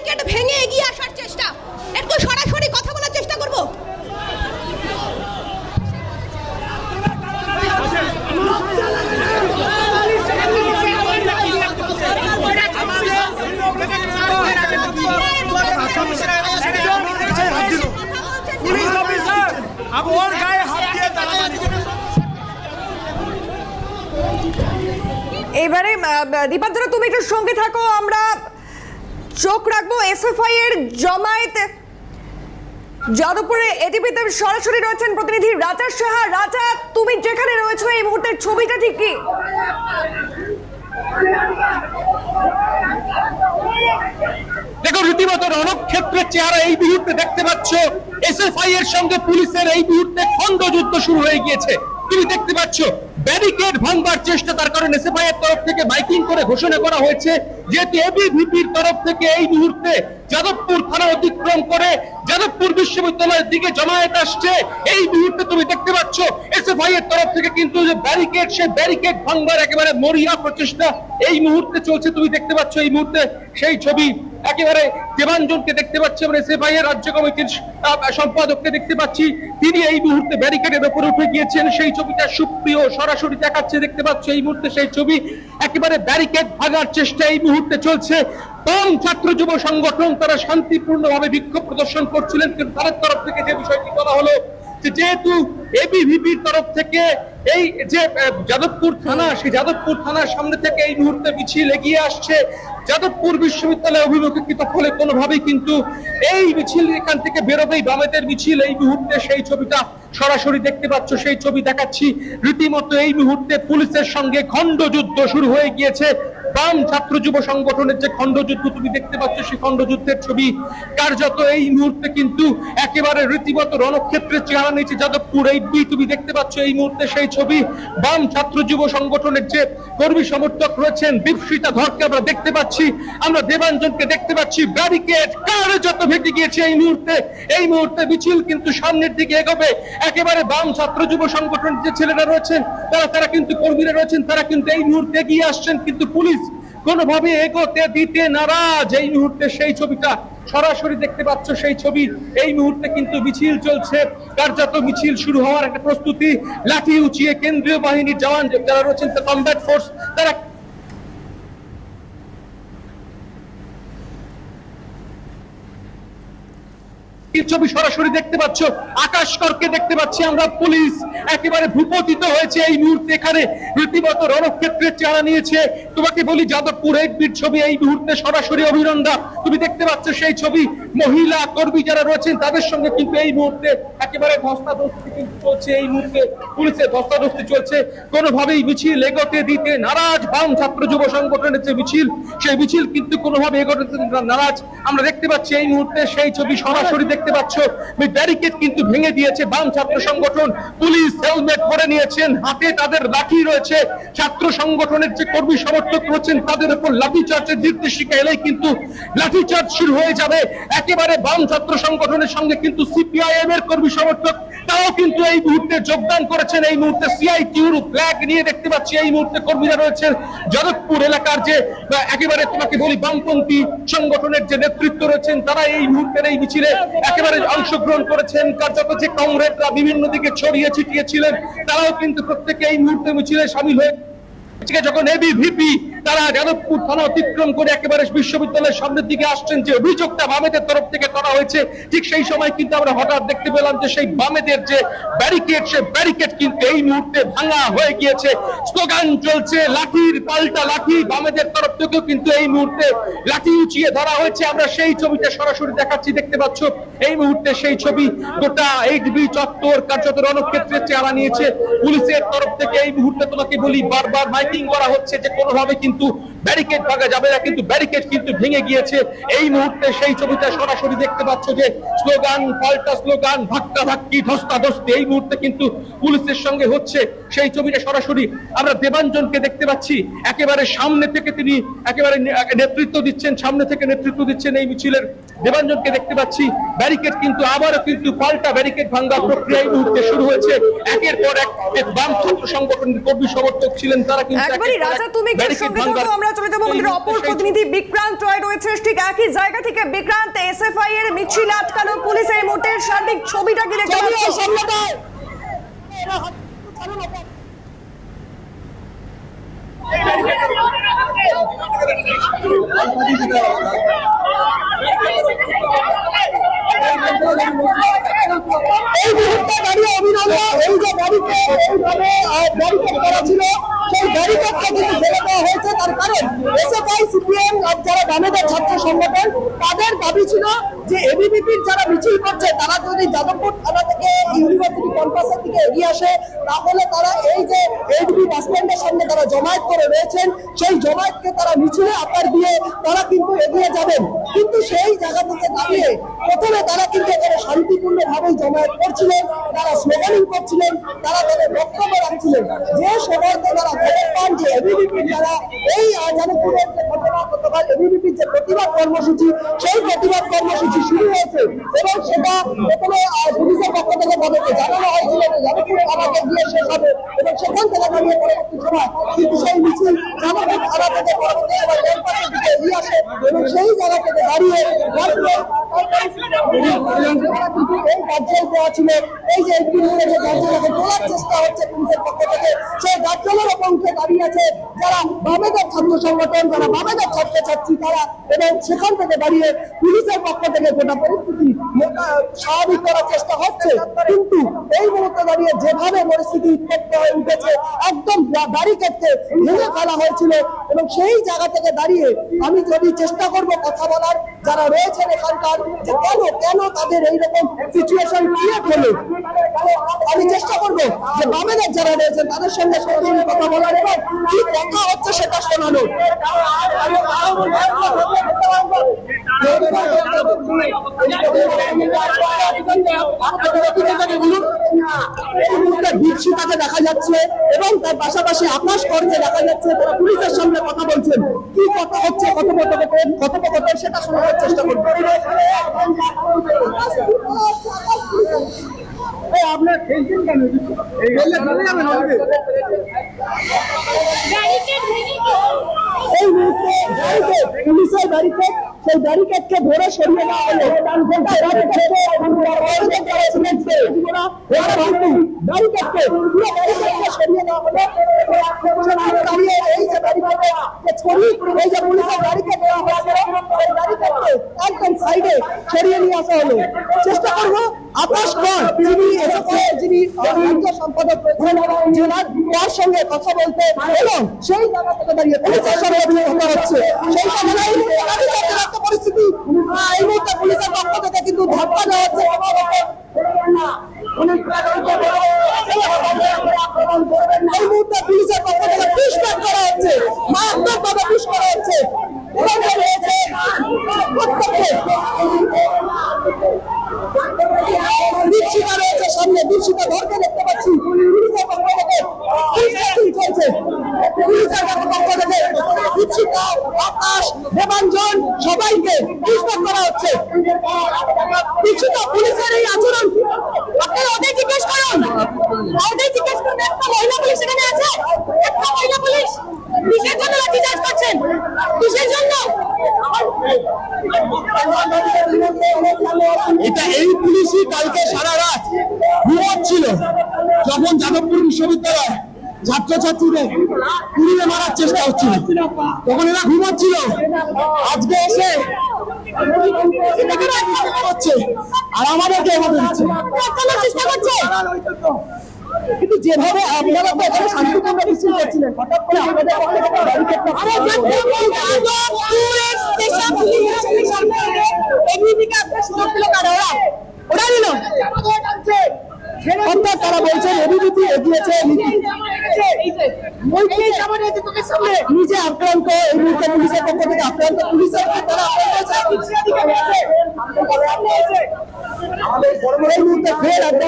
Barricade ভেঙে এগিয়ে আসার চেষ্টা। একটু সরাসরি কথা বলার চেষ্টা করব। এবারে দীপাঞ্জনা তুমি একটু সঙ্গে থাকো, আমরা চোখ রাখবো এসএফআই এর জমায়েত যাদবপুরে। এটিভিতে সরাসরি রয়েছেন প্রতিনিধি রাজা সাহা। রাজা, তুমি যেখানে রয়েছো এই মুহূর্তের ছবিটা ঠিক কি? দেখো, রীতিমতো রণক্ষেত্রের চেহারা এই মুহূর্তে দেখতে পাচ্ছ। এসএফআই এর সঙ্গে পুলিশের এই মুহূর্তে খণ্ডযুদ্ধ শুরু হয়ে গিয়েছে। তুমি দেখতে পাচ্ছ ব্যারিকেড ভাঙবার চেষ্টা, তার কারণ এসএফআই এর তরফ থেকে মাইকিং করে ঘোষণা করা হয়েছে যেহেতু এবিভিপির তরফ থেকে এই মুহূর্তে যাদবপুর থানা অতিক্রম করে যাদবপুর বিশ্ববিদ্যালয়ের দিকে জমায়েত আসছে। এই মুহূর্তে তুমি দেখতে পাচ্ছ এসএফআই এর তরফ থেকে কিন্তু যে ব্যারিকেড, সেই ব্যারিকেড ভাঙবার একেবারে মরিয়া প্রচেষ্টা এই মুহূর্তে চলছে। তুমি দেখতে পাচ্ছ এই মুহূর্তে সেই ছবি একেবারে দেবাঞ্জনকে দেখতে পাচ্ছি, আমরা এসএফআই এর রাজ্য কমিটির সম্পাদককে দেখতে পাচ্ছি, তিনি এই মুহূর্তে ব্যারিকেডের উপরে উঠে গিয়েছেন। সেই ছবিটা সুপ্রিয় সরাসরি দেখাচ্ছে, দেখতে পাচ্ছ এই মুহূর্তে সেই ছবি। একেবারে ব্যারিকেড ভাঙার চেষ্টা এই মুহূর্তে চলছে। বাম ছাত্র যুব সংগঠন তারা শান্তিপূর্ণভাবে বিক্ষোভ প্রদর্শন করছিলেন, কিন্তু তাদের তরফ থেকে যে বিষয়টি বলা হলো যেহেতু এবিভিপির তরফ থেকে এই যে যাদবপুর থানা, সেই যাদবপুর থানার সামনে থেকে এই মুহূর্তে মিছিল এগিয়ে আসছে যাদবপুর বিশ্ববিদ্যালয় অভিমুখে, ফলে কোনোভাবেই কিন্তু এই মিছিল এখান থেকে বেরোবেই বামেদের মিছিল। এই মুহূর্তে সেই ছবিটা সরাসরি দেখতে পাচ্ছ, সেই ছবি দেখাচ্ছি। রীতিমতো এই মুহূর্তে পুলিশের সঙ্গে খণ্ডযুদ্ধ শুরু হয়ে গিয়েছে। বাম ছাত্র যুব সংগঠনের যে খণ্ডযুদ্ধ তুমি দেখতে পাচ্ছ, সেই খণ্ডযুদ্ধের ছবি কার্যত এই মুহূর্তে কিন্তু একেবারে রীতিমতো রণক্ষেত্রের চেহারা নিয়েছে যাদবপুর। এই তুমি দেখতে পাচ্ছ এই মুহূর্তে সেই ছবি। বাম ছাত্র যুব সংগঠনের যে কর্মী সমর্থক রয়েছেন, দীপশিতা ধরকে আমরা দেখতে পাচ্ছি, আমরা দেবাঞ্জনকে দেখতে পাচ্ছি। ব্যারিকেড কার্যত ভেঙে গিয়েছে এই মুহূর্তে। এই মুহূর্তে মিছিল কিন্তু সামনের দিকে এগোবে। একেবারে বাম ছাত্র যুব সংগঠনের যে ছেলেরা রয়েছেন, তারা কিন্তু কর্মীরা রয়েছেন, তারা কিন্তু এই মুহূর্তে এগিয়ে আসছেন, কিন্তু পুলিশ কোনোভাবে এগোতে দিতে নারাজ। এই মুহূর্তে সেই ছবিটা সরাসরি দেখতে পাচ্ছ, সেই ছবি। এই মুহূর্তে কিন্তু মিছিল চলছে, কার্যত মিছিল শুরু হওয়ার একটা প্রস্তুতি। লাঠি উঁচিয়ে কেন্দ্রীয় বাহিনীর জওয়ান যারা রয়েছেন, কমব্যাট ফোর্স, তারা ছবি সরাসরি দেখতে পাচ্ছ। আকাশ করকে দেখতে পাচ্ছি আমরা, পুলিশ একেবারে ভূপতিত হয়েছে এই মুহূর্তে। এখানে রীতিমতো রণক্ষেত্রের চেহারা নিয়েছে। তোমাকে বলি যাদবপুর এডবির ছবি এই মুহূর্তে সরাসরি অভিনন্দন তুমি দেখতে পাচ্ছ সেই ছবি। মহিলা কর্মী যারা রয়েছেন তাদের সঙ্গে কিন্তু এই মুহূর্তে একেবারে ধস্তাধস্তি কিন্তু চলছে। এই মুহূর্তে পুলিশের ধস্তাধস্তি চলছে, কোনোভাবেই মিছিল এগোতে দিতে নারাজ বাম ছাত্র যুব সংগঠনের যে মিছিল, সেই মিছিল কিন্তু কোনোভাবে এগোতে নারাজ। আমরা দেখতে পাচ্ছি এই মুহূর্তে সেই ছবি সরাসরি দেখতে পাচ্ছ। ব্যারিকেড কিন্তু ভেঙে দিয়েছে বাম ছাত্র সংগঠন, পুলিশ হেলমেট পরে নিয়েছেন, হাতে তাদের লাঠি রয়েছে। ছাত্র সংগঠনের যে কর্মী সমর্থক রয়েছেন তাদের উপর লাঠিচার্জের নির্দেশিকা এলেই কিন্তু লাঠিচার্জ শুরু হয়ে যাবে। একেবারে বাম ছাত্র সংগঠনের সঙ্গে কিন্তু সিপিআইএম এর কর্মী সমর্থক তাও কিন্তু এই মুহূর্তে যোগদান করেছেন। এই মুহূর্তে সিআইটিউর ফ্ল্যাগ নিয়ে দেখতে পাচ্ছি এই মুহূর্তে কর্মীরা রয়েছেন। যাদবপুর এলাকার যে একেবারে তোমাকে বলি বামপন্থী সংগঠনের যে নেতৃত্ব রয়েছেন, তারা এই মুহূর্তের এই মিছিলে একেবারে অংশগ্রহণ করেছেন। কার্যত যে কমরেডরা বিভিন্ন দিকে ছড়িয়ে ছিটিয়ে ছিলেন, তারাও কিন্তু প্রত্যেকে এই মুহূর্তে মিছিলে সামিল হয়ে যখন এবিভিপি তারা যাদবপুর থানা অতিক্রম করে একেবারে বিশ্ববিদ্যালয়ের সামনের দিকে আসছেন, যে অভিযোগটা বামেদের তরফ থেকে করা হয়েছে, ঠিক সেই সময় কিন্তু আমরা হঠাৎ দেখতে পেলাম যে সেই বামেদের যে ব্যারিকেড, সে ব্যারিকেড কিন্তু এই মুহূর্তে ভাঙা হয়ে গিয়েছে। স্লোগান চলছে, লাঠির পাল্টা লাঠি। বামেদের তরফ থেকেও কিন্তু এই মুহূর্তে লাঠি উঁচিয়ে ধরা হয়েছে। আমরা সেই ছবিটা সরাসরি দেখাচ্ছি, দেখতে পাচ্ছ এই মুহূর্তে সেই ছবি। গোটা এইচবি চত্বর কার্যত রণক্ষেত্রের চেহারা নিয়েছে। পুলিশের তরফ থেকে এই মুহূর্তে তোমাকে বলি বারবার মাইকিং করা হচ্ছে যে কোনোভাবে কিন্তু ব্যারিকেড ভাঙা যাবে না, কিন্তু ব্যারিকেড কিন্তু ভেঙে গিয়েছে। এই মুহূর্তে সেই ছবিটা সরাসরি দেখতে পাচ্ছ যে স্লোগান পাল্টা স্লোগান, ধাক্কা ধাক্কি, ধস্তাধস্তি এই মুহূর্তে কিন্তু পুলিশের সঙ্গে হচ্ছে। সেই ছবিটা সরাসরি আমরা দেবাঞ্জনকে দেখতে পাচ্ছি, একেবারে সামনে থেকে তিনি একেবারে নেতৃত্ব দিচ্ছেন, সামনে থেকে নেতৃত্ব দিচ্ছেন এই মিছিলের। দেবাঞ্জনকে দেখতে পাচ্ছি। ব্যারিকেড কিন্তু আবারও কিন্তু পাল্টা ব্যারিকেড ভাঙার প্রক্রিয়া এই মুহূর্তে শুরু হয়েছে। একের পর এক বাম ছাত্র সংগঠনের কর্মী সমর্থক ছিলেন, তারা কিন্তু একবারই রাজা তুমি কি সঙ্গে থাকো, আমরা চলে যাবো আমাদের অপর প্রতিনিধি বিক্রান্ত রয় রয়েছে ঠিক একই জায়গা থেকে। বিক্রান্ত, এসএফআই এর মিছিল আটকানো পুলিশের মোটের সার্বিক ছবিটা কি দেখতে পাচ্ছি? এই মুহূর্তে দাঁড়িয়ে অভিনন্দন এই যে ব্যারিকেড করা ছিল সেই ব্যারিকেডকে কিন্তু ফেলে দেওয়া হয়েছে। তার কারণ এসএফআই সিপিএম যারা বামেদের ছাত্র সংগঠন তাদের দাবি ছিল যে এবিভিপির যারা মিছিল করছে তারা যদি যাদবপুর থানা থেকে ইউনিভার্সিটি ক্যাম্পাসের দিকে এগিয়ে আসে তাহলে তারা এই যে এইচবি বাস স্ট্যান্ডের সামনে তারা জমায়েত করে রয়েছেন সেই জমায়েতকে তারা মিছিলে আকার দিয়ে তারা কিন্তু এগিয়ে যাবেন। কিন্তু সেই জায়গা থেকে দাঁড়িয়ে প্রথমে তারা কিন্তু এখানে শান্তিপূর্ণভাবে জমায়েত করছিলেন, তারা স্লোগানিং করছিলেন, তারা তাদের বক্তব্য রাখছিলেন। যে সময়তে তারা খবর পান যে এবিভিপির যারা এই যাদবপুরের যে ঘটনা গতকাল এবিভিপির যে প্রতিবাদ কর্মসূচি সেই প্রতিবাদ কর্মসূচি শুরু হয়েছে এবং সেটা প্রথমে পুলিশের পক্ষ থেকে তাদেরকে জানানো হয়েছিল যে যাদবপুর থানাকে গিয়ে শেষ হবে এবং সেখান থেকে দাঁড়িয়ে পরবর্তী সময় কিন্তু সেই মিছিল যাদবপুর থানা থেকে পরবর্তী সময় ক্যাম্পাসের দিকে এগিয়ে আসে এবং সেই জায়গা থেকে দাঁড়িয়ে এই গার্জেল দেওয়া ছিল এই যে যে গার্জেলকে তোলার চেষ্টা হচ্ছে পুলিশের পক্ষ থেকে সেই গার্জেলের ওপর উঠে দাঁড়িয়ে আছে যারা বামেদের ছাত্র সংগঠন যারা বামেদের ছাত্রছাত্রী তারা এবং সেখান থেকে দাঁড়িয়ে পুলিশের পক্ষ থেকে গোটা পরিস্থিতি স্বাভাবিক করার চেষ্টা হচ্ছে। কিন্তু এই মুহূর্তে দাঁড়িয়ে যেভাবে পরিস্থিতি উত্তপ্ত হয়ে উঠেছে একদম ব্যারিকেডকে ভেঙে ফেলা হয়েছিল এবং সেই জায়গা থেকে দাঁড়িয়ে আমি যদি চেষ্টা করব কথা বলার যারা রয়েছেন এখানকার যে কেন তাদের এইরকম সিচুয়েশন ক্রিয়েট হলো আমি চেষ্টা করব যে বামেদের যারা রয়েছেন তাদের সঙ্গে সরাসরি কথা বলার এবং কি দেখা হচ্ছে সেটা শোনানো। দীপশিতাকে দেখা যাচ্ছে এবং তার পাশাপাশি আকাশ করতে দেখা যাচ্ছে তারা পুলিশের সঙ্গে কথা বলছেন। কি কথা হচ্ছে কথোপকথন সেটা শোনানোর চেষ্টা করবো। আপনার খেলছেন কেন? এই মুহূর্তে পুলিশের ব্যারিকেড সেই ব্যারিকেডকে ধরে সরিয়ে দেওয়া হলো। সরিয়ে দেওয়া হলো দাঁড়িয়ে এই যে ব্যারিকেড এই যে পুলিশের ব্যারিকেড দেওয়া হয়েছে এই ব্যারিকেডকে একদম সাইডে সরিয়ে নিয়ে আসা হলো। চেষ্টা করবো আকাশ কর যিনি রাজ্য সম্পাদক জেলার তার সঙ্গে কথা বলতে এবং সেই জায়গা থেকে দাঁড়িয়ে পুলিশের সঙ্গে কথা হচ্ছে সেই সময় পরিস্থিতি এই মুহূর্তে পুলিশের পক্ষ থেকে কিন্তু ধাক্কা দেওয়া হচ্ছে এই মুহূর্তে পুলিশের পক্ষ থেকে পুশব্যাক করা হচ্ছে মারাত্মক ভাবে পুশ করা হচ্ছে দীপশিতা রয়েছে সামনে দীপশিতা ধরকে দেখতে পাচ্ছি পুলিশের পক্ষ থেকে চলছে পুলিশের পক্ষ থেকে দীপশিতা আকাশ দেবাঞ্জন সবাইকে পুশব্যাক করা হচ্ছে। দীপশিতা পুলিশের এই আচরণ আপনারা ওদের জিজ্ঞেস করুন একটা মহিলা পুলিশ এখানে আছে একটা মহিলা পুলিশ কিসের জন্য লাঠিচার্জ করছেন কিসের জন্য? এটা এই পুলিশই কালকে সারা রাত ঘুমাচ্ছিল যখন যাদবপুর বিশ্ববিদ্যালয় ছাত্রছাত্রীদের পুড়িয়ে মারার চেষ্টা হচ্ছিল তখন এরা ঘুমাচ্ছিল। আজকে এসে হচ্ছে আর আমাদেরকে চেষ্টা করছে কিন্তু যেভাবে আপনারা তো এখানে শান্তিপূর্ণ মিছিল করছিলেন হঠাৎ করে আপনাদের ওরা নিল অর্থাৎ তারা বলছেন এবিভিপি এগিয়েছে নিজে আক্রান্ত এই মুহূর্তে পুলিশের পক্ষ থেকে আক্রান্ত পুলিশের তারা এই মুহূর্তে ফের একটা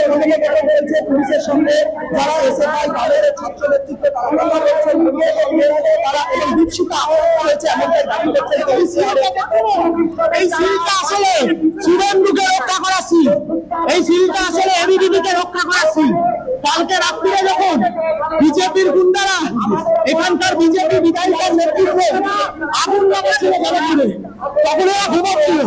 রয়েছে পুলিশের সঙ্গে যারা এসএফআই দলের ছাত্র নেতৃত্ব তারা এবং দীপশিতা আহত হয়েছে এমনটাই দাবি করছেন। এই সিলটা আসলে সুরেন্দ্রকে রক্ষা করা সিল এই সিলটা আসলে এবিভিপিকে রক্ষা করা সিল কালকে রাত্রিরে যখন বিজেপির গুন্ডারা এখানকার বিজেপি বিধায়কের নেতৃত্বে আগুন লাগাচ্ছিল যাদবপুরে, তখন এরা ঘুমাচ্ছিল।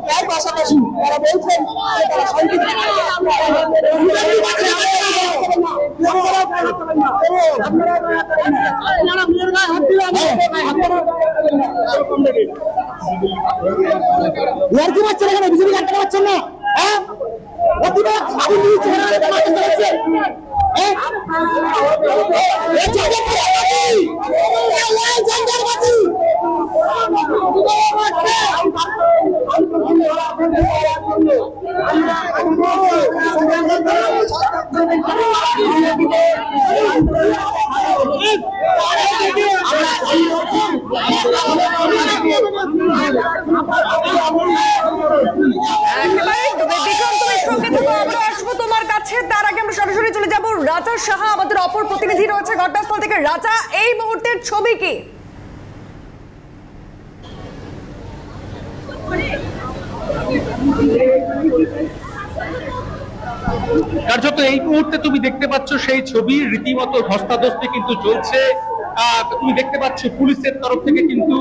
তার পাশাপাশি তারা বলছেন তারা কি পাচ্ছেন এখানে বিজেপি আটকাতে পারছেন না? হ্যাঁ, তোমার কাছে। তার আগে আমরা সরাসরি চলে যাব রাজা সাহা, আমাদের অপর প্রতিনিধি রয়েছে ঘটনাস্থল থেকে। রাজা, এই মুহূর্তের ছবি কি? কার্যত এই মুহূর্তে তুমি দেখতে পাচ্ছ সেই ছবি, রীতিমতো ধস্তাধস্তি কিন্তু চলছে। তুমি দেখতে পাচ্ছ পুলিশের তরফ থেকে কিন্তু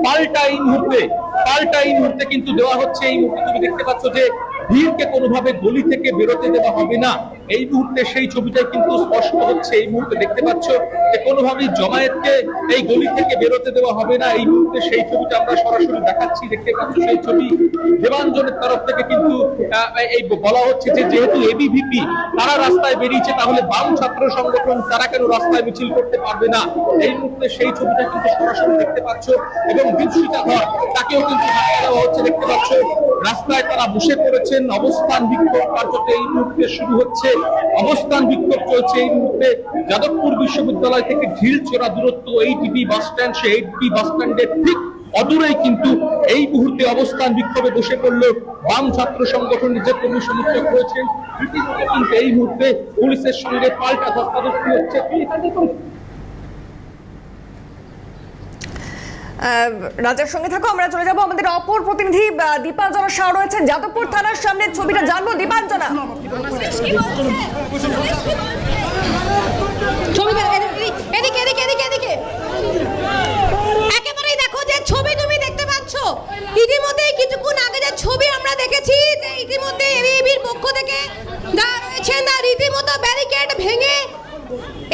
পাল্টা এই মুহূর্তে কিন্তু দেওয়া হচ্ছে। এই মুহূর্তে তুমি দেখতে পাচ্ছ যে ভিড়কে কোনোভাবে গলি থেকে বেরোতে দেওয়া হবে না, এই মুহূর্তে সেই ছবিটাই কিন্তু স্পষ্ট হচ্ছে। এই মুহূর্তে দেখতে পাচ্ছ যে কোনোভাবেই জমায়েতকে এই গলি থেকে বেরোতে দেওয়া হবে না, এই মুহূর্তে সেই ছবিটা আমরা সরাসরি দেখাচ্ছি। দেখতে পাচ্ছ সেই ছবি দেবাঞ্জনের তরফ থেকে কিন্তু এই বলা হচ্ছে যে যেহেতু এবিভিপি তারা রাস্তায় বেরিয়েছে, তাহলে বাম ছাত্র সংগঠন তারা কেন রাস্তায় মিছিল করতে পারবে না। এই মুহূর্তে সেই ছবিটা কিন্তু সরাসরি দেখতে পাচ্ছ এবং দীপশিখা ধর তাকেও কিন্তু হারিয়ে দেওয়া হচ্ছে। দেখতে পাচ্ছ রাস্তায় তারা বসে পড়েছেন, অবস্থান বিক্ষোভ কার্যত এই মুহূর্তে শুরু হচ্ছে। অবস্থান বিক্ষোভ চলছে এই মুহূর্তে যাদবপুর বিশ্ববিদ্যালয় থেকে ঢিলছোড়া দূরত্ব এইটিবি বাস স্ট্যান্ড, সেই এইটিবি বাস স্ট্যান্ডের ঠিক অদূরেই কিন্তু এই মুহূর্তে অবস্থান বিক্ষোভে বসে পড়লো বাম ছাত্র সংগঠনের যে কর্মী সমর্থক রয়েছেন। কিন্তু এই মুহূর্তে পুলিশের সঙ্গে পাল্টা ধস্তাধস্তি হচ্ছে। রাজার সঙ্গে থাকো, আমরা চলে যাব আমাদের অপর প্রতিনিধি দীপাঞ্জনা শাহ রয়েছে যাদবপুর থানার সামনে। ছবিটা জানবো দীপাঞ্জনা। একেবারেই দেখো যে ছবি তুমি দেখতে পাচ্ছ, ইতিমধ্যেই কিছুক্ষণ আগে যে ছবি আমরা দেখেছি যে ইতিমধ্যে এবিভির পক্ষ থেকে যারা রয়েছেন তারা রীতিমতো ব্যারিকেড ভেঙে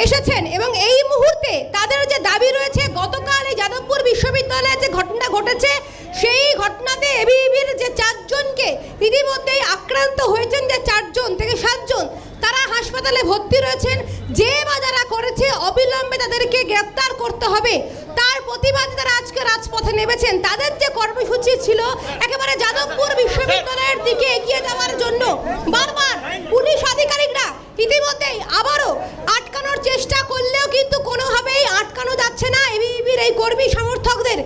এসেছেন এবং এই মুহূর্তে তাদের যে দাবি রয়েছে, গতকাল এই যাদবপুর বিশ্ববিদ্যালয়ে যে ঘটনা ঘটেছে সেই ঘটনাতে এবিভির যে 4 জনকে ইতিমধ্যেই আক্রান্ত হয়েছেন, যে 4 জন থেকে 7 জন তারা হাসপাতালে ভর্তি রয়েছেন। যে বা যারা করেছে অবিলম্বে তাদেরকে গ্রেফতার করতে হবে, তার প্রতিবাদে তারা আজকে রাজপথে নেমেছেন। তাদের যে কর্মসূচি ছিল একেবারে যাদবপুর বিশ্ববিদ্যালয়ের দিকে এগিয়ে যাওয়ার জন্য, বারবার পুলিশ আধিকারিকরা ইতিমধ্যেই আবারও আটকানোর চেষ্টা করলেও কিন্তু কোনোভাবেই আটকানো যাচ্ছে না এবিভির এই কর্মী সমর্থকদের।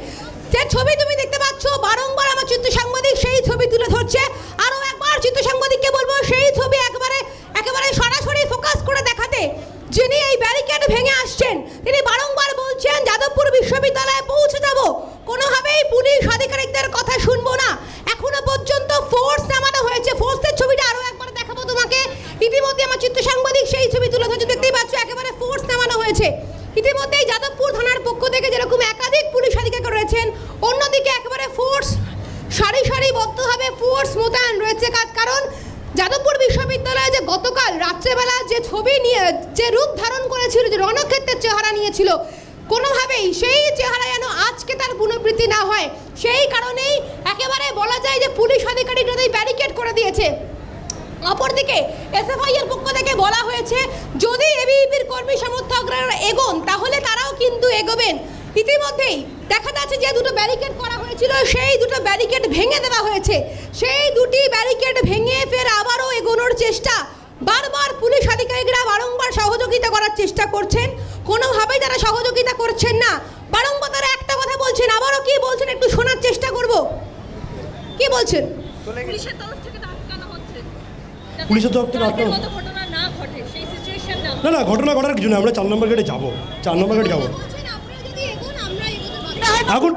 যে ছবি তুমি দেখতে পাচ্ছ, বারংবার আমার চিত্র সাংবাদিক সেই ছবি তুলে ধরছে। আরও একবার চিত্র সাংবাদিককে বলবো সেই ছবি একেবারে সরাসরি ফোকাস করে দেখাতে। যিনি এই ব্যারিকেড ভেঙে আসছেন তিনি বারংবার বলছেন যাদবপুর বিশ্ববিদ্যালয়ে পৌঁছে যাব, কোনোভাবেই পুলিশ আধিকারিকদের কথা শুনবো না। এখনো পর্যন্ত ফোর্স নামানো হয়েছে। ফোর্সের ছবিটা আরও একবার দেখাবো তোমাকে। ইতিমধ্যে আমার চিত্র সাংবাদিক সেই ছবি তুলে ধরছে, দেখতেই পাচ্ছ একেবারে ফোর্স নামানো হয়েছে। ইতিমধ্যেই যাদবপুর থানার পক্ষ থেকে যেরকম একাধিক পুলিশ আধিকারিক রয়েছেন, অন্যদিকে একেবারে ফোর্স সারিবদ্ধভাবে ফোর্স মোতায়েন রয়েছে। কারণ যাদবপুর বিশ্ববিদ্যালয়ে যে গতকাল রাত্রেবেলা যে ছবি নিয়ে যে রূপ ধারণ করেছিল, যে রণক্ষেত্রের চেহারা নিয়েছিল, কোনোভাবেই সেই চেহারা যেন আজকে তার পুনরাবৃত্তি না হয়, সেই কারণেই একেবারে বলা যায় যে পুলিশ আধিকারিকরা ব্যারিকেড করে দিয়েছে। অপরদিকে এসএফআই এর পক্ষ থেকে বলা হয়েছে যদি এবিভির কর্মী সমর্থকরা এগোন তাহলে তারাও কিন্তু এগোবেন। ইতিমধ্যেই দেখা যাচ্ছে যে দুটো ব্যারিকেড করা হয়েছিল সেই দুটো ব্যারিকেড ভেঙে দেওয়া হয়েছে। সেই দুটি ব্যারিকেড ভেঙে ফের আবারও এগোনোর চেষ্টা, বারবার পুলিশ আধিকারিকরা বারংবার সহযোগিতা করার চেষ্টা করছেন, কোনোভাবেই তারা সহযোগিতা করছেন না। বারংবার একটা কথা বলছেন, আবারও কি বলছেন একটু শোনার চেষ্টা করব। কি বলছেন? পুলিশের তরফ থেকে আটকানো হচ্ছে, যাতে পুলিশের তরফ থেকে আগের আটকানো? মতো ঘটনা না ঘটে, সেই সিচুয়েশন না না না, ঘটনা ঘটার কিছু না, আমরা 4 নম্বর গেটে যাবো, 4 নম্বর গেটে যাবো। বলছেন আপনারা যদি এগোন আমরা এগোতে পারি। এখন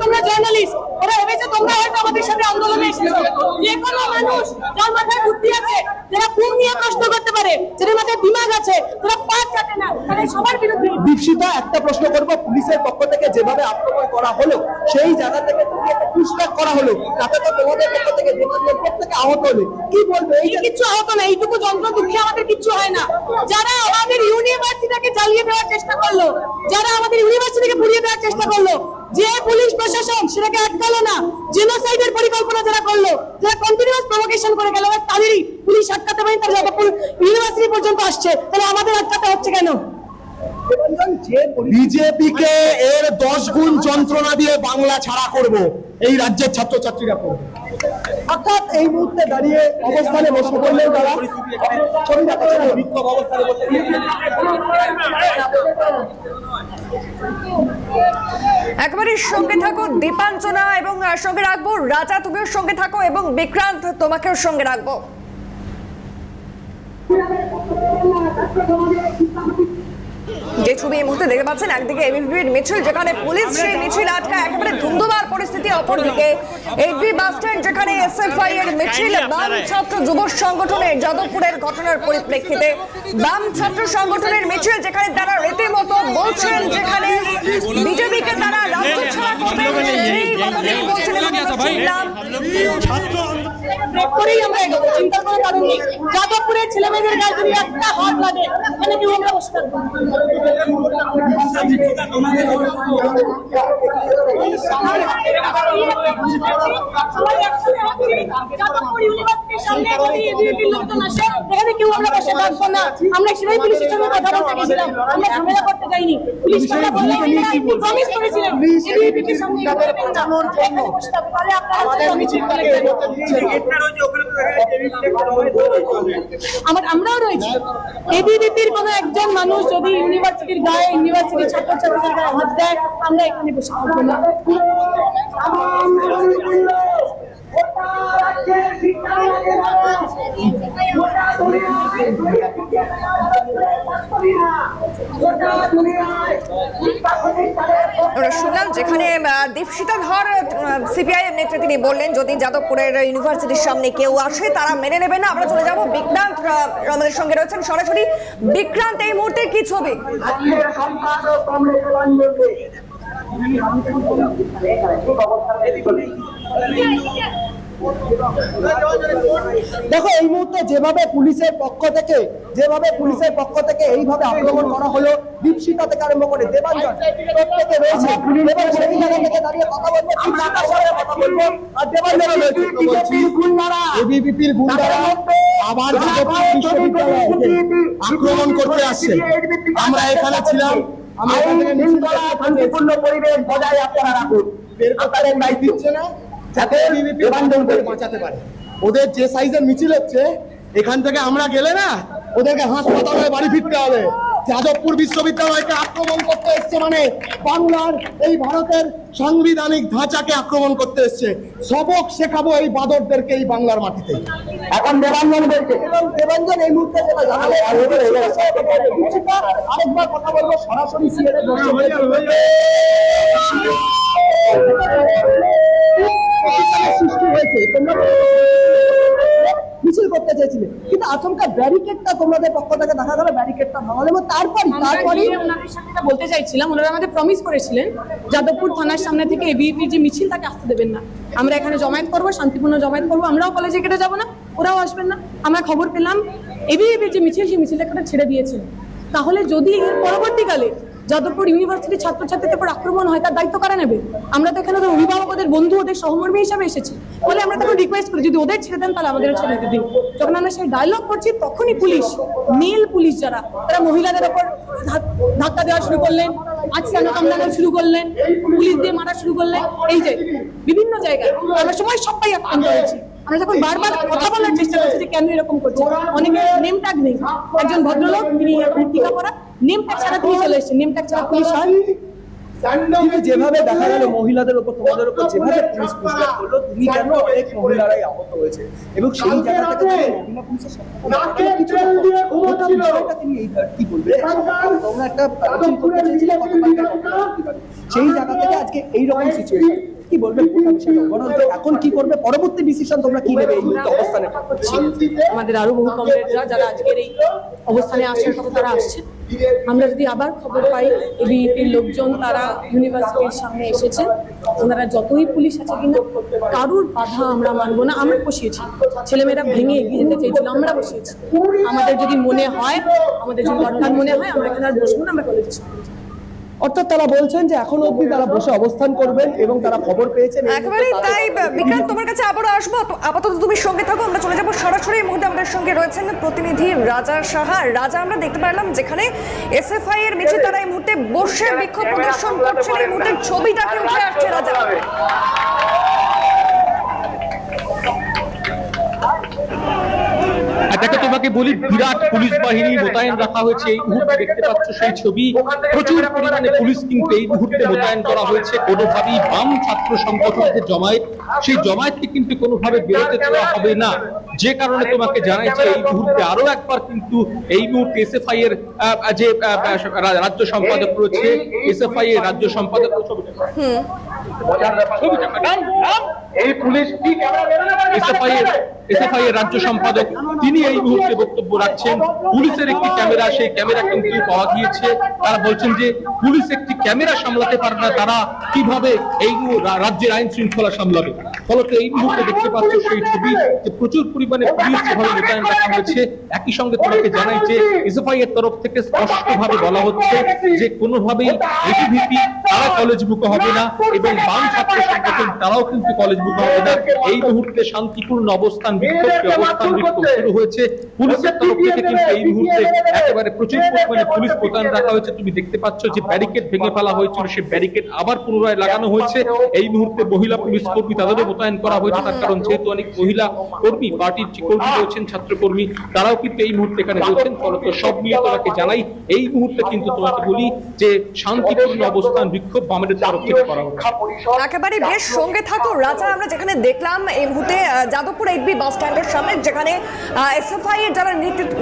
তোমরা জার্নালিস্ট, ওরা ভেবেছে তোমরা হয়তো আমাদের সাথে আন্দোলনে এসেছো। যে কোনো মানুষ যার মাথায় বুদ্ধি আছে, যারা কোন নিয়ে প্রশ্ন করতে পারে, যাদের মাথায় দিমাগ আছে, যারা পাঁচ চাটে না, তারা সবার বিরুদ্ধে। দীপশিতা, একটা প্রশ্ন করব, পুলিশের পক্ষ থেকে যেভাবে আক্রমণ করা হলো সেই জায়গা থেকে তুমি একটা পুশব্যাক করা হলো, তাতে তো তোমাদের পক্ষ থেকে দেবাঞ্জনের পক্ষ থেকে আহত হলে কি বলবে? এই এই কিছু হতো না, এইটুকু যন্ত্র দুঃখে আমাদের কিচ্ছু হয় না। যারা আমাদের ইউনিভার্সিটিকে জ্বালিয়ে দেওয়ার চেষ্টা করলো, যারা আমাদের ইউনিভার্সিটিকে পুড়িয়ে দেওয়ার চেষ্টা করলো, যে পুলিশ প্রশাসন সেটাকে আটকালো না, জেনোসাইডের পরিকল্পনা যারা করলো, যারা কন্টিনিউয়াস প্রভোকেশন করে গেল, তাদেরই পুলিশ আটকাতে পারেনি, তারা যাদবপুর ইউনিভার্সিটি পর্যন্ত আসছে, তাহলে আমাদের আটকাতে হচ্ছে কেন? বিজেপিকে এর 10 গুণ যন্ত্রণা দিয়ে বাংলা ছাড়া করব, এই রাজ্যের ছাত্রছাত্রীরা করবে। অর্থাৎ এই মুহূর্তে দাঁড়িয়ে অবস্থানে বসে পড়লেন তারা, ছবি দেখাচ্ছেন বিক্ষোভ অবস্থানে বসে। একেবারে সঙ্গে থাকো দীপাঞ্জনা, এবং সঙ্গে রাখবো রাজা, তুমিও সঙ্গে থাকো, এবং বিক্রান্ত তোমাকেও সঙ্গে রাখবো। যে ছবি এই মুহূর্তে দেখতে পাচ্ছেন, একদিকে এবিভিপির মিছিল, যেখানে পুলিশ সেই মিছিল আটকায়, একেবারে ধুন্ধুমার পরিস্থিতি। অপরদিকে এইচবি বাস স্ট্যান্ড, যেখানে এসএফআই এর মিছিল, বাম ছাত্র যুব সংগঠনের যাদবপুরের ঘটনার পরিপ্রেক্ষিতে বাম ছাত্র সংগঠনের মিছিল, যেখানে তারা রীতিমতো বলছেন যেখানে বিজেপিকে তারা রাজ্য ছাড়া করবে, সেই কথাটাই বলছেন। এবং শুনলাম ব্রেক করেই আমরা এগোবো, চিন্তার কোনো কারণ নেই। যাদবপুরের ছেলেমেয়েদের গায়ে যদি একটা হাত লাগে, তাহলে কি আমরা বসে থাকবো? যাদবপুর ইউনিভার্সিটির সামনে যদি এবিভিপির লোকজন আসে, এখানে কেউ আমরা বসে থাকবো না। আমরা সেটাই পুলিশের সঙ্গে কথা বলতে গেছিলাম, আমরা ঝামেলা করতে যাইনি। পুলিশ কথা বললেই প্রমিস করেছিলেন এবিভিপির সঙ্গে বসে থাকবো, তাহলে আপনারা মিছিল করে আমরাও রয়েছি। এবিভিপির কোনো একজন মানুষ যদি ইউনিভার্সিটির গায়ে, ইউনিভার্সিটির ছাত্রছাত্রীদের গায়ে হাত দেয়, আমরা এখানে বসে থাকবো না। আমরা শুনলাম যেখানে দীপশিতা ধর সিপিআই এর নেত্রী, তিনি বললেন যদি যাদবপুরের ইউনিভার্সিটির সামনে কেউ আসে তারা মেনে নেবে না। আমরা চলে যাব বিক্রান্ত, আমাদের সঙ্গে রয়েছেন সরাসরি। বিক্রান্ত, এই মুহূর্তে কি ছবি? দেখো, এই মুহূর্তে যেভাবে পুলিশের পক্ষ থেকে এইভাবে আক্রমণ করা হলো, দীপশিতা থেকে আরম্ভ করে দেবাঞ্জন প্রত্যেকে রয়েছে, এবং সেই জায়গা থেকে দাঁড়িয়ে কথা বলবো, দীপশিতার সঙ্গে কথা বলবো, আর দেবাঞ্জনও রয়েছে। এবিভিপির গুন্ডারা আবার যাদবপুর বিশ্ববিদ্যালয়ে আক্রমণ করতে আসছে। আমরা এখানে ছিলাম, আমরা এখান থেকে মিছিল করে শান্তিপূর্ণ পরিবেশ বজায় আপনারা রাখুন। বের করতে দায় দিচ্ছে না, যাতে দেবাঞ্জনকে বাঁচাতে পারে। ওদের যে সাইজের মিছিল হচ্ছে, এখান থেকে আমরা গেলে না, ওদেরকে হাসপাতালে বাড়ি ফিরতে হবে। যাদবপুর বিশ্ববিদ্যালয়কে আক্রমণ করতে এসছে মানে বাংলার, এই ভারতের সাংবিধানিক ধাঁচাকে আক্রমণ করতে এসছে। সবক শেখাবো এই বাদরদেরকে এই বাংলার মাটিতে। এখন দেবাঞ্জন বলছে, এবং দেবাঞ্জন এই মুহূর্তে যেটা জানালে, আরেকবার কথা বলবো সরাসরি সিএনএ দর্শক সৃষ্টি হয়েছে। তোমরা মিছিল করতে চেয়েছিলে, কিন্তু আচমকা ব্যারিকেডটা তোমাদের পক্ষ থেকে দেখা গেল, ব্যারিকেডটা ভাঙালো, এবং তারপরই ওনাদের সাথে এটা বলতে চাইছিলাম, ওনারা আমাদের প্রমিস করেছিলেন যাদবপুর থানার সামনে থেকে এবিভিপির যে মিছিল, তাকে আসতে দেবেন না। আমরা এখানে জমায়েত করবো, শান্তিপূর্ণ জমায়েত করবো, আমরাও কলেজে কেটে যাবো না, ওরাও আসবেন না। আমরা খবর পেলাম এবিভিপির যে মিছিল, সেই মিছিলটা কেটে ছেড়ে দিয়েছে। তাহলে যদি এর পরবর্তীকালে যাদবপুর ইউনিভার্সিটির ছাত্রছাত্রীদের উপর আক্রমণ হয়, তার দায়িত্ব কারা নেবে? আমরা তো এখানে ওদের অভিভাবক, ওদের বন্ধু, ওদের সহকর্মী হিসাবে এসেছি। ফলে আমরা তখন রিকোয়েস্ট করি, যদি ওদের ছেড়ে দেন তাহলে আমাদেরও ছেড়ে দিন। যখন আমরা সেই ডায়লগ করছি, তখনই পুলিশ, মেল পুলিশ যারা, তারা মহিলাদের ওপর ধাক্কা দেওয়া শুরু করলেন, আচকানো কামড়ানো শুরু করলেন, পুলিশ দিয়ে মারা শুরু করলেন। এই যে বিভিন্ন জায়গায় আমরা সবাই আক্রান্ত হয়েছি। আমরা যখন বারবার কথা বলার চেষ্টা করছি যে কেন এরকম করছে, অনেকের নেম ট্যাগ নেই। একজন ভদ্রলোক, তিনি টিকা পড়া, নেম ট্যাগ ছাড়া তিনি চলে এসেছেন, নেম ট্যাগ ছাড়া পুলিশ হয়। কিন্তু যেভাবে দেখা গেল মহিলাদের উপর, তোমাদের উপর যেভাবে পুলিশ পুষব্যাক করলো, তুমি কেন অনেক মহিলারাই আহত হয়েছে এবং সেই জায়গা থেকে মহিলা পুলিশের সাথে কিছু ওটা বিষয়টা তুমি এই কি বলবে? তোমরা একটা মিছিল করতে চেয়েছিলে সেই জায়গা থেকে আজকে এইরকম সিচুয়েশন, কি বলবে গোটা বিষয়টা? এখন কি করবে, পরবর্তী ডিসিশন তোমরা কি নেবে এই মুহূর্তে অবস্থানে? আমাদের আরো বহু কমরেডরা যারা আজকের এই অবস্থানে আসার কথা তারা আসছে। আমরা যদি আবার খবর পাই এবিভিপির লোকজন তারা ইউনিভার্সিটির সামনে এসেছেন, ওনারা যতই পুলিশ আছে কিনা কারুর বাধা আমরা মানবো না। আমরা বসিয়েছি, ছেলেমেয়েরা ভেঙে এগিয়ে যেতে চেয়েছিল, আমরা বসিয়েছি। আমাদের যদি মনে হয়, আমাদের যদি দরকার মনে হয়, আমরা এখানে আর বসবো না, আমরা কলেজে। অর্থাৎ তারা বলছেন যে এখনো অবধি তারা বসে অবস্থান করবেন এবং তারা খবর পেয়েছেন। একেবারে তাই। বিক্রান্ত, তোমার কাছে আবারও আসবো, আপাতত তুমি সঙ্গে থাকো, আমরা চলে যাবো সরাসরি। এই মুহূর্তে আমাদের সঙ্গে রয়েছেন প্রতিনিধি রাজা সাহা। রাজা, আমরা দেখতে পারলাম যেখানে এসএফআই এর মিছিল তারা এই মুহূর্তে বসে বিক্ষোভ প্রদর্শন করছেন, এই মুহূর্তে ছবিটাকে উঠে আসছে। রাজা, দেখো তোমাকে বলি, বিরাট পুলিশ বাহিনী মোতায়েন রাখা হয়েছে। এই মুহূর্তে দেখতে পাচ্ছ সেই ছবি, প্রচুর পরিমাণে পুলিশ কিন্তু এই মুহূর্তে মোতায়েন করা হয়েছে। কোনোভাবেই বাম ছাত্র সংগঠনের জমায়েত, সেই জমায়েতকে কিন্তু কোনোভাবে বেরোতে দেওয়া হবে না। যে কারণে তোমাকে জানাইছে এই মুহূর্তে আরো একবার কিন্তু এই মুহূর্তে এসএফআই এর যে রাজ্য সম্পাদক রয়েছে, এসএফআই এর রাজ্য সম্পাদক এসএফআই এর রাজ্য সম্পাদক তিনি এই মুহূর্তে বক্তব্য রাখছেন। পুলিশের একটি ক্যামেরা, সেই ক্যামেরা কিন্তু পাওয়া গিয়েছে। তারা বলছেন যে পুলিশ একটি ক্যামেরা সামলাতে পারে না, তারা কিভাবে এই রাজ্যের আইন শৃঙ্খলা সামলাবে। ফলত এই মুহূর্তে দেখতে পাচ্ছ সেই ছবি, যে প্রচুর পরিমাণে পুলিশ যেভাবে মোতায়েন রাখা হয়েছে। একই সঙ্গে তোমাকে জানাই যে এসএফআই এর তরফ থেকে স্পষ্টভাবে বলা হচ্ছে যে কোনোভাবেই এবিভিপি তারা কলেজমুখী হবে না এবং বাম ছাত্র সংগঠন তারাও কিন্তু কলেজমুখী হবে না। এই মুহূর্তে শান্তিপূর্ণ অবস্থান বিক্ষোভ শুরু হয়েছে। পুলিশের তরফ থেকে কিন্তু এই মুহূর্তে একেবারে প্রচুর পরিমাণে পুলিশ মোতায়েন রাখা হয়েছে। তুমি দেখতে পাচ্ছ যে ব্যারিকেড ভেঙে ফেলা হয়েছিল, সেই ব্যারিকেড আবার পুনরায় লাগানো হয়েছে। এই মুহূর্তে মহিলা পুলিশ কর্মী তাদেরও মোতায়েন করা হয়েছে, তার কারণ যেহেতু অনেক মহিলা কর্মী, পার্টির কর্মী রয়েছেন, ছাত্রকর্মী, তারাও কিন্তু এই মুহূর্তে এখানে রয়েছেন। ফলত সব মিলিয়ে তোমাকে জানাই এই মুহূর্তে কিন্তু তোমাকে বলি যে শান্তিপূর্ণ অবস্থান বিক্ষোভ বামের তরফ থেকে করা হচ্ছে। একেবারে বেশ সঙ্গে থাকো রাজা। আমরা যেখানে দেখলাম এই মুহূর্তে যাদবপুর 8B বাস স্ট্যান্ডের সামনে, যেখানে এসএফআই এর যারা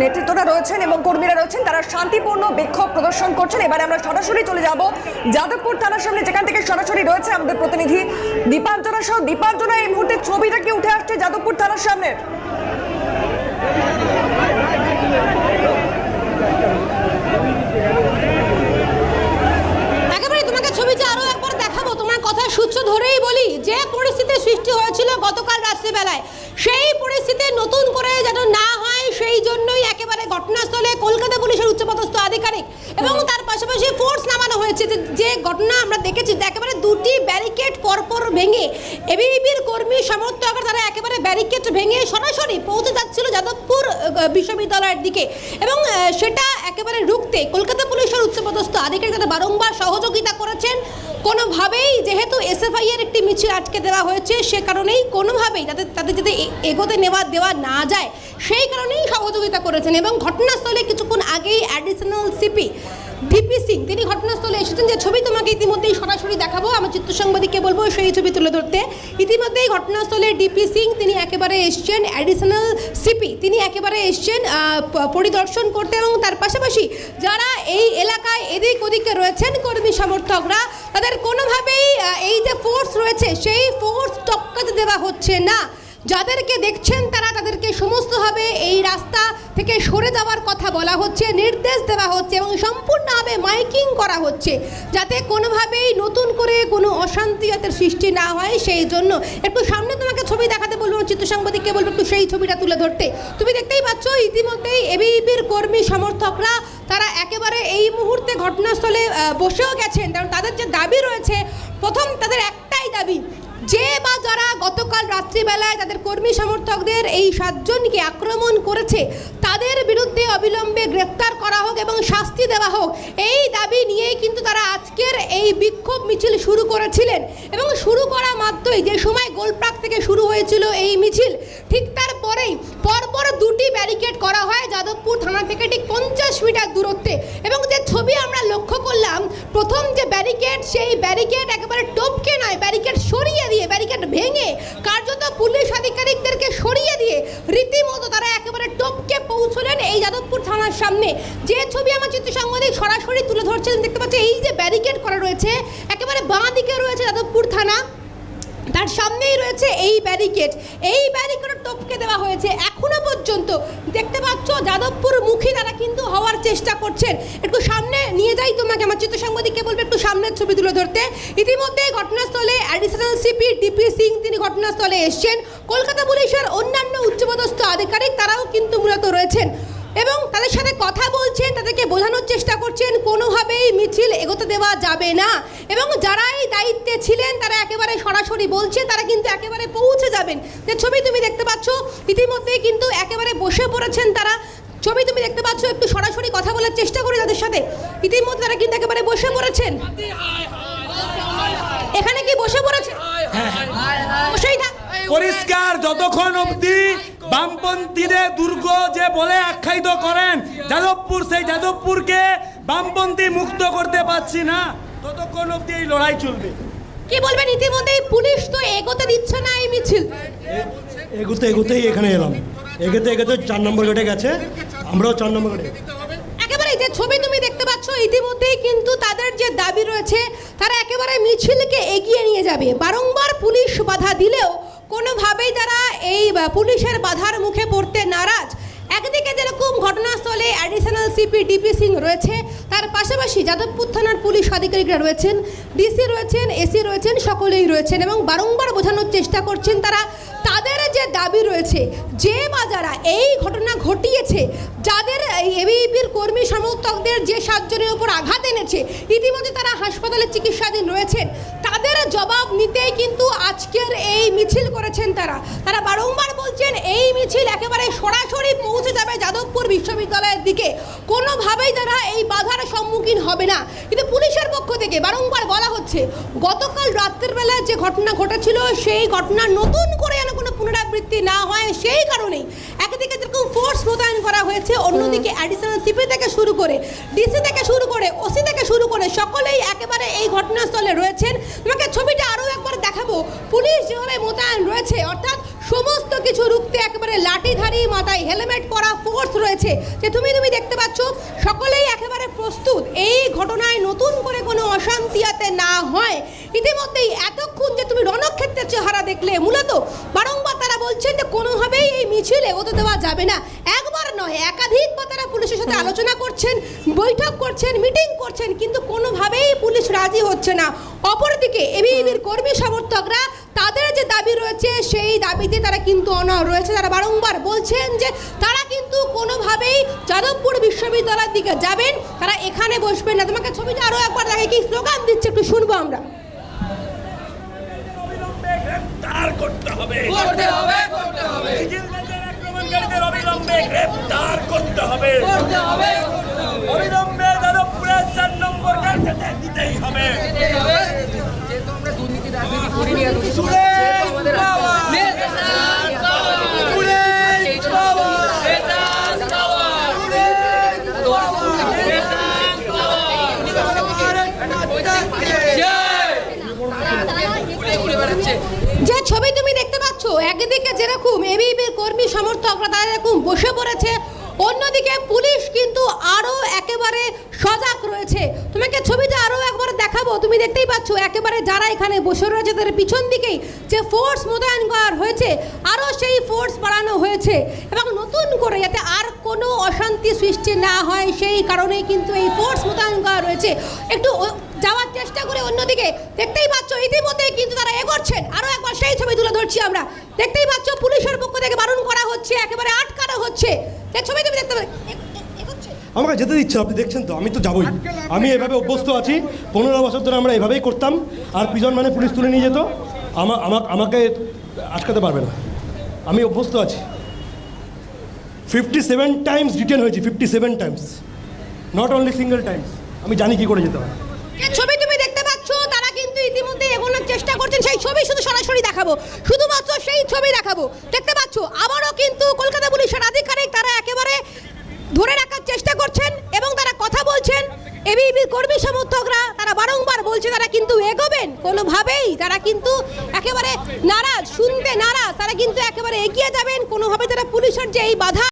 নেতৃত্বরা রয়েছেন এবং কর্মীরা রয়েছেন তারা শান্তিপূর্ণ বিক্ষোভ প্রদর্শন করছেন। এবারে আমরা সরাসরি চলে যাব যাদবপুর থানার সামনে, যেখান থেকে সরাসরি রয়েছে আমাদের প্রতিনিধি দীপাঞ্জনা সহ। দীপাঞ্জনা, এই মুহূর্তে ছবিটা কি উঠে আসছে যাদবপুর থানার সামনে? একেবারে তোমাকে ছবিটা আরো একবার দেখাবো। তোমার কথা সূত্র ধরেই বলি, যে পরিস্থিতির সৃষ্টি হয়েছিল গতকাল রাত্রিবেলায়, সেই পরিস্থিতি নতুন করে যেন না হয় সেই জন্যই একেবারে ঘটনাস্থলে কলকাতা পুলিশের উচ্চপদস্থ আধিকারিক এবং তার পাশাপাশি ফোর্স নামানো হয়েছে। যে ঘটনা আমরা দেখেছি, একেবারে দুটি ব্যারিকেড পরপর ভেঙে এবিভিপির কর্মী সমর্থকরা তারা একেবারে ব্যারিকেড ভেঙে সরাসরি পৌঁছে যাচ্ছিল যাদবপুর বিশ্ববিদ্যালয়ের দিকে এবং সেটা একেবারে রুখতে কলকাতা পুলিশের উচ্চপদস্থ আধিকারিক তারা বারংবার সহযোগিতা করেছেন। কোনোভাবেই যেহেতু এসএফআই এর একটি মিছিল আটকে দেওয়া হয়েছে, সে কারণেই কোনোভাবেই তাদের যাতে এগোতে দেওয়া না যায় সেই কারণেই সহযোগিতা করেছেন। এবং ঘটনাস্থলে কিছুক্ষণ আগেই অ্যাডিশনাল সিপি ডিপি সিং তিনি ঘটনাস্থলে এসেছেন, যে ছবি তোমাকে ইতিমধ্যেই সরাসরি দেখাবো। আমার চিত্র সাংবাদিককে বলবো সেই ছবি তুলে ধরতে। ইতিমধ্যেই ঘটনাস্থলে ডিপি সিং তিনি একেবারে এসছেন, অ্যাডিশনাল সিপি তিনি একেবারে এসছেন পরিদর্শন করতে এবং তার পাশাপাশি যারা এই এলাকায় এদিক ওদিকে রয়েছেন কর্মী সমর্থকরা, তাদের কোনোভাবেই এই যে ফোর্স রয়েছে সেই ফোর্স টক্কাতে দেওয়া হচ্ছে না। যাদেরকে দেখছেন তাদেরকে সমস্তভাবে এই রাস্তা থেকে সরে যাওয়ার কথা বলা হচ্ছে, নির্দেশ দেওয়া হচ্ছে এবং সম্পূর্ণভাবে মাইকিং করা হচ্ছে যাতে কোনোভাবেই নতুন করে কোনো অশান্তি যাতে সৃষ্টি না হয়। সেই জন্য একটু সামনে তোমাকে ছবি দেখাতে বলবো, চিত্র সাংবাদিককে বলবো একটু সেই ছবিটা তুলে ধরতে। তুমি দেখতেই পাচ্ছ ইতিমধ্যেই এবিভিপির কর্মী সমর্থকরা তারা একেবারে এই মুহূর্তে ঘটনাস্থলে বসেও গেছেন, কারণ তাদের যে দাবি রয়েছে, প্রথম তাদের একটাই দাবি, যে বা যারা গতকাল রাত্রিবেলায় তাদের কর্মী সমর্থকদের এই 7 জনকে আক্রমণ করেছে তাদের বিরুদ্ধে অবিলম্বে গ্রেফতার করা হোক এবং শাস্তি দেওয়া হোক। এই দাবি নিয়েই কিন্তু তারা আজকের এই বিক্ষোভ মিছিল শুরু করেছিলেন এবং শুরু করা মাত্রই যে সময় গোলপার্ক থেকে শুরু হয়েছিল এই মিছিল, ঠিক তারপরেই পরপর দুটি ব্যারিকেড করা হয় যাদবপুর থানা থেকে ঠিক 50 মিটার দূরত্বে। এবং যে ছবি আমরা লক্ষ্য করলাম, প্রথম যে ব্যারিকেড, সেই ব্যারিকেড একেবারে টপকে নয়, ব্যারিকেড সরিয়ে দিয়ে, ব্যারিকেড ভেঙে কার্যত পুলিশ আধিকারিকদেরকে সরিয়ে দিয়ে রীতিমতো তারা একেবারে টপকে পৌঁছলেন এই যাদবপুর থানার সামনে। যে ছবি আমার চিত্র সাংবাদিক সরাসরি তুলে ধরছেন, দেখতে পাচ্ছি এই যে ব্যারিকেড করা রয়েছে, একেবারে বাঁ দিকে রয়েছে যাদবপুর থানা, তার সামনেই রয়েছে এই ব্যারিকেড। এই ব্যারিকেড টপকে দেওয়া হয়েছে। এখনো পর্যন্ত দেখতে পাচ্ছ যাদবপুর মুখী তারা কিন্তু হওয়ার চেষ্টা করছেন। একটু সামনে নিয়ে যাই তোমাকে, আমার চিত্র সাংবাদিককে বলবে একটু সামনের ছবি তুলে ধরতে। ইতিমধ্যে ঘটনাস্থলে অ্যাডিশনাল সিপি ডিপি সিং তিনি ঘটনাস্থলে এসছেন। কলকাতা পুলিশের অন্যান্য উচ্চপদস্থ আধিকারিক তারাও কিন্তু মূলত রয়েছেন এবং তাদের সাথে কথা বলছেন, তাদেরকে বোঝানোর চেষ্টা করছেন কোনোভাবেই মিছিল এগোতে দেওয়া যাবে না এবং যারা এই দায়িত্বে ছিলেন তারা একেবারে সরাসরি বলছেন তারা কিন্তু একেবারে পৌঁছে যাবেন। যে ছবি তুমি দেখতে পাচ্ছ ইতিমধ্যেই কিন্তু একেবারে বসে পড়েছেন তারা। ছবি তুমি দেখতে পাচ্ছ, একটু সরাসরি কথা বলার চেষ্টা করি তাদের সাথে। ইতিমধ্যে তারা কিন্তু একেবারে বসে পড়েছেন। এখানে কি বসে পড়েছে? বসেই থাক। পরিষ্কার, যতক্ষণ অবধি বামপন্থীদের দুর্গ যে বলে আখ্যায়িত করেন যাদবপুর, সেই যাদবপুরকে বামপন্থী মুক্ত করতে পারছি না, ততক্ষণ অবধি এই লড়াই চলবে। কি বলবেন? ইতিমধ্যেই পুলিশ তো এগোতে দিচ্ছে না এই মিছিল। এগোতেই এখানে এলাম, এগোতে 4 নম্বর গেটে গেছে, আমরাও 4 নম্বর গেটে। একেবারে যে ছবি তুমি দেখতে পাচ্ছ ইতিমধ্যেই কিন্তু তাদের যে দাবি রয়েছে তারা একেবারে মিছিলকে এগিয়ে নিয়ে যাবে। বারংবার পুলিশ বাধা দিলেও কোনোভাবেই তারা এই পুলিশের বাধার মুখে পড়তে নারাজ। একদিকে যেরকম ঘটনাস্থলে অ্যাডিশনাল সিপি ডিপি সিং রয়েছে, তার পাশাপাশি যাদবপুর থানার পুলিশ আধিকারিকরা রয়েছেন, ডিসি রয়েছেন, এসি রয়েছেন, সকলেই রয়েছেন এবং বারংবার বোঝানোর চেষ্টা করছেন তারা তাদের যে দাবি রয়েছে, যে বা যারা এই ঘটনা ঘটিয়েছে, যাদের এবিভিপির কর্মী সমর্থকদের যে 7 জনের উপর আঘাত এনেছে, ইতিমধ্যে তারা হাসপাতালে চিকিৎসাধীন রয়েছেন, তাদের জবাব নিতেই কিন্তু আজকের এই মিছিল করেছেন তারা। তারা বারংবার বলছেন এই মিছিল একেবারে সরাসরি পৌঁছে যাবে যাদবপুর বিশ্ববিদ্যালয়ের দিকে, কোনোভাবেই তারা এই বাধার সম্মুখীন হবে না। কিন্তু পুলিশের পক্ষ থেকে বারংবার বলা হচ্ছে গতকাল রাত্রের বেলা যে ঘটনা ঘটেছিল সেই ঘটনা নতুন করে যেন কোনো পুনরাবৃত্তি না হয়, সেই কারণেই একদিকে যেরকম ফোর্স মোতায়েন করা হয়েছে, অন্যদিকে অ্যাডিশনাল সিপি থেকে শুরু করে ডিসি থেকে শুরু করে ওসি থেকে শুরু করে সকলেই একেবারে এই ঘটনাস্থলে রয়েছেন। তোমাকে ছবিটা আরও একবার দেখাবো, পুলিশ যেভাবে মোতায়েন রয়েছে, অর্থাৎ সমস্ত কিছু রুখতে একেবারে লাঠিধারী, মাথায় হেলমেট পরা ফোর্স রয়েছে। যে তুমি দেখতে পাচ্ছ সকলেই একেবারে প্রস্তুত এই ঘটনায় নতুন করে কোনো অশান্তি যাতে না হয়। ইতিমধ্যেই এতক্ষণ যে তুমি রণক্ষেত্রের চেহারা দেখলে, মূলত বারংবার তারা বলছেন যে কোনোভাবেই এই মিছিল এগোতে দেওয়া যাবে না। একবার নয়, একাধিকবার তারা পুলিশের সাথে আলোচনা করছেন, বৈঠক করছেন, মিটিং করছেন, কিন্তু কোনোভাবেই পুলিশ রাজি হচ্ছে না। অপরদিকে এবিভিপির কর্মী সমর্থকরা তাদের যে দাবি রয়েছে সেই দাবিতে তারা কিন্তু অনড় রয়েছে। তারা বারংবার বলছেন যে তারা কিন্তু কোনোভাবেই যাদবপুর বিশ্ববিদ্যালয়ের দিকে যাবেন, তারা এখানে বসবেন না। তোমাকে ছবিটা আরও একবার দেখে কি স্লোগান দিচ্ছে একটু শুনবো আমরা। অবিলম্বে যাদবপুরের 4 নম্বর গেটে দিতেই হবে। যে ছবি তুমি দেখতে পাচ্ছ, একদিকে যেরকম এবিভিপির কর্মী সমর্থকরা তারা এরকম বসে পড়েছে, অন্যদিকে পুলিশ কিন্তু আরও একেবারে সজাগ রয়েছে। তোমাকে ছবিটা আরও একবার দেখাবো, তুমি দেখতেই পাচ্ছ একেবারে যারা এখানে বসে রয়েছে তাদের পিছন দিকেই যে ফোর্স মোতায়েন করা হয়েছে, আরও সেই ফোর্স বাড়ানো হয়েছে এবং নতুন করে যাতে আর কোনো অশান্তি সৃষ্টি না হয় সেই কারণেই কিন্তু এই ফোর্স মোতায়েন করা রয়েছে। একটু যাওয়ার চেষ্টা করে অন্যদিকে দেখতেই পাচ্ছ ইতিমধ্যেই কিন্তু তারা এগোচ্ছেন। আরও একবার সেই ছবি তুলে ধরছি আমরা, দেখতেই পাচ্ছ পুলিশের পক্ষ থেকে বারণ করা হচ্ছে, একেবারে আটকানো হচ্ছে। এই ছবি তুমি দেখতে পাচ্ছ আমাকে যেতে দিচ্ছে, আপনি দেখছেন তো, আমি তো যাবই। আমি এভাবে অভ্যস্ত আছি, 15 বছর ধরে আমরা এভাবেই করতাম। আর পিজন মানে পুলিশ তুলে নিয়ে যেত, আমাকে আটকাতে পারবে না, আমি অভ্যস্ত আছি। 57 টাইমস ডিটেন হয়েছি, 57 Times, not only single Times. আমি জানি কি করে যেতে হয়। ছবি তুমি দেখতে পাচ্ছ তারা কিন্তু ইতিমধ্যে এগোনোর চেষ্টা করছেন, সেই ছবি শুধু সরাসরি দেখাবো, শুধুমাত্র সেই ছবি দেখাবো। দেখতে পাচ্ছ আবারও কিন্তু কলকাতা পুলিশের আধিকারিক তারা একেবারে ধরে রাখার চেষ্টা করছেন এবং তারা কথা বলছেন এবিপি কর্মী সমর্থকরা তারা বারংবার বলছে তারা কিন্তু এগোবেন, কোনোভাবেই তারা কিন্তু একেবারে নারাজ, শুনতে নারাজ, তারা কিন্তু একেবারে এগিয়ে যাবেন, কোনোভাবে তারা পুলিশের যে এই বাধা